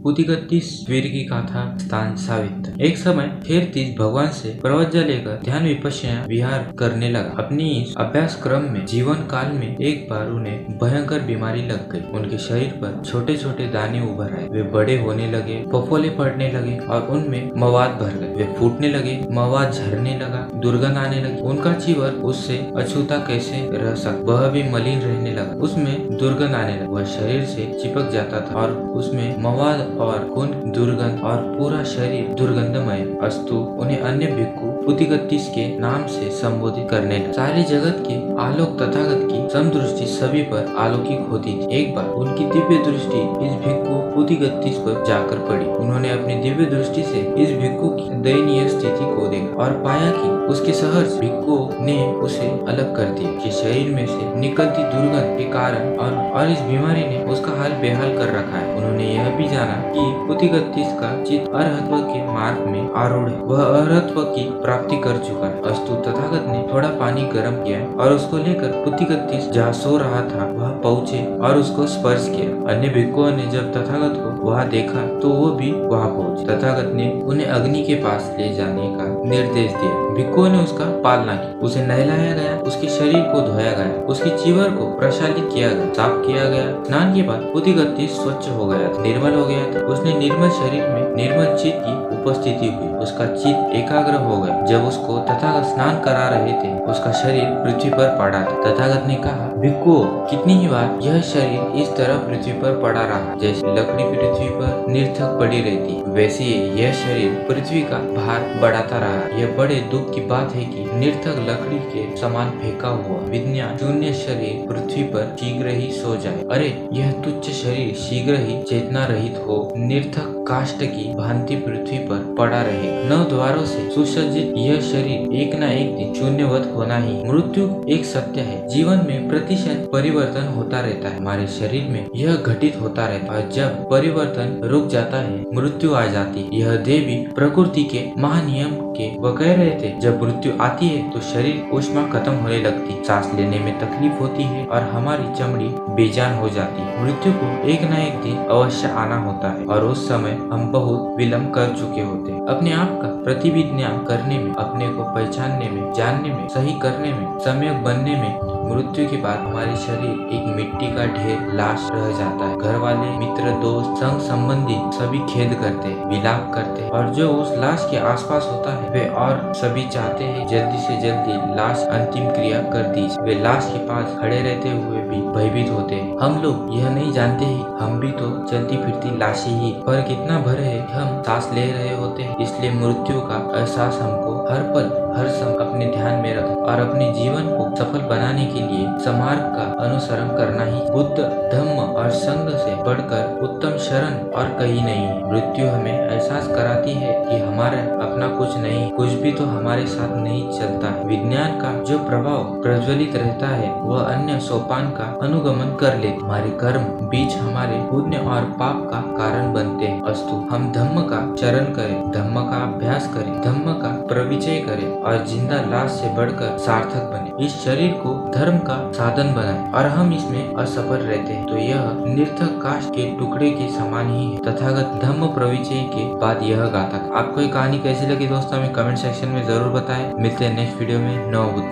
पुतिगत्तीस वीर की गाथा स्थान सावित्र। एक समय फिर तीज भगवान से प्रवज्ञा लेकर ध्यान विपश्यना विहार करने लगा। अपनी इस अभ्यास क्रम में जीवन काल में एक बार उन्हें भयंकर बीमारी लग गई। उनके शरीर पर छोटे छोटे दाने उभर आए, वे बड़े होने लगे, फफोले पड़ने लगे और उनमें मवाद भर गए। वे फूटने लगे, मवाद झरने लगा, दुर्गंध आने लगी। उनका चीवर उससे अछूता कैसे रह सकता, वह भी मलिन रहने लगा, उसमें दुर्गंध आने लगी। वह शरीर से चिपक जाता था और उसमें मवाद और खून, दुर्गंध और पूरा शरीर दुर्गंधमय। अस्तु उन्हें अन्य भिक्खु पुतिगत्तीस के नाम से संबोधित करने लगे। सारे जगत के आलोक तथागत की समदृष्टि सभी पर अलौकिक होती थी। एक बार उनकी दिव्य दृष्टि इस भिक्खु पुतिगत्तीस पर जाकर पड़ी। उन्होंने अपनी दिव्य दृष्टि से इस भिक्खु की दयनीय स्थिति को देखा और पाया कि उसके सहर्ष भिक्खु ने उसे अलग कर दिया कि शरीर में से निकलती दुर्गंध के कारण और इस बीमारी ने उसका हाल बेहाल कर रखा है। उन्होंने यह भी जाना कि पुतिगत्तीस का चित्त अरहत्व के मार्ग में आरूढ़ है, वह अरहत्व की प्राप्ति कर चुका है। अस्तु तथागत ने थोड़ा पानी गर्म किया और उसको लेकर पुतिगत्तीस जहाँ सो रहा था वह पहुँचे और उसको स्पर्श किया। अन्य भिक्खुओं ने जब तथागत को वहाँ देखा तो वो भी वहाँ पहुँचे। तथागत ने उन्हें अग्नि के पास ले जाने का निर्देश दिया। भिक्खुओं ने उसका पालना की, उसे नहलाया गया, उसके शरीर को धोया गया, उसकी चीवर को प्रक्षालित किया गया, साफ किया गया। स्नान के बाद पुतिगत्तीस स्वच्छ हो गया था, निर्मल हो गया था। उसने निर्मल शरीर में निर्मल चित्त की उपस्थिति हुई, उसका चित्त एकाग्र हो गया। जब उसको तथागत स्नान करा रहे थे उसका शरीर पृथ्वी पर पड़ा था। तथागत ने कहा, भिक्खुओं, कितनी ही बार यह शरीर इस तरह पृथ्वी पर पड़ा रहा, जैसे लकड़ी पृथ्वी पर निरर्थक पड़ी रहती, वैसे ही यह शरीर पृथ्वी का भार बढ़ाता रहा। यह बड़े दुख की बात है कि निरर्थक लकड़ी के समान फेंका हुआ विज्ञान शून्य शरीर पृथ्वी पर शीघ्र ही सो जाए। अरे यह तुच्छ शरीर शीघ्र ही चेतना रहित हो निरर्थक काष्ठ की भांति पृथ्वी पर पड़ा रहे। 9 द्वारों से सुसज्जित यह शरीर एक न एक दिन शून्यवत होना ही। मृत्यु एक सत्य है, जीवन में प्रतिक्षण परिवर्तन होता रहता है। हमारे शरीर में यह घटित होता रहता है। जब परिवर्तन रुक जाता है मृत्यु आ जाती है। यह देवी प्रकृति के महानियम के वह कह रहे थे, जब मृत्यु आती है तो शरीर ऊष्मा खत्म होने लगती, सांस लेने में तकलीफ होती है और हमारी चमड़ी बेजान हो जाती है। मृत्यु को एक न एक दिन अवश्य आना होता है और उस समय हम बहुत विलम्ब कर चुके होते हैं। अपने आप का प्रतिविज्ञान करने में, अपने को पहचानने में, जानने में, सही करने में, सम्यक बनने में मृत्यु के बाद हमारे शरीर एक मिट्टी का ढेर लाश रह जाता है। घर वाले, मित्र, दोस्त, संग संबंधी सभी खेद करते हैं, विलाप करते हैं और जो उस लाश के आसपास होता है वे और सभी चाहते हैं जल्दी से जल्दी लाश अंतिम क्रिया कर दी। वे लाश के पास खड़े रहते हुए भी भयभीत होते हैं। हम लोग यह नहीं जानते ही हम भी तो चलती फिरती लाशें ही, पर कितना भर है हम सांस ले रहे होते हैं। इसलिए मृत्यु का एहसास हमको हर पल हर समय अपने ध्यान में रखें और अपने जीवन को सफल बनाने के लिए समार्ग का अनुसरण करना ही बुद्ध, धम्म और संघ से बढ़कर उत्तम शरण और कहीं नहीं है। मृत्यु हमें एहसास कराती है कि हमारा अपना कुछ नहीं, कुछ भी तो हमारे साथ नहीं चलता है। विज्ञान का जो प्रभाव प्रज्वलित रहता है वह अन्य सोपान का अनुगमन कर लेते। हमारे कर्म बीच हमारे पुण्य और पाप का कारण बनते हैं। अस्तु हम धम्म का चरण करें, धम्म का अभ्यास करें, धम्म का प्रविचय करें और जिंदा लाश से बढ़कर सार्थक बने। इस शरीर को धर्म का साधन बनाए और हम इसमें असफल रहते हैं तो यह निरर्थक काष्ठ के टुकड़े के समान ही है। तथागत धम्म प्रविचय के बाद यह गाथा। आपको ये कहानी कैसी लगी दोस्तों, हमें कमेंट सेक्शन में जरूर बताएं। मिलते हैं नेक्स्ट वीडियो में। नमो बुद्धाय।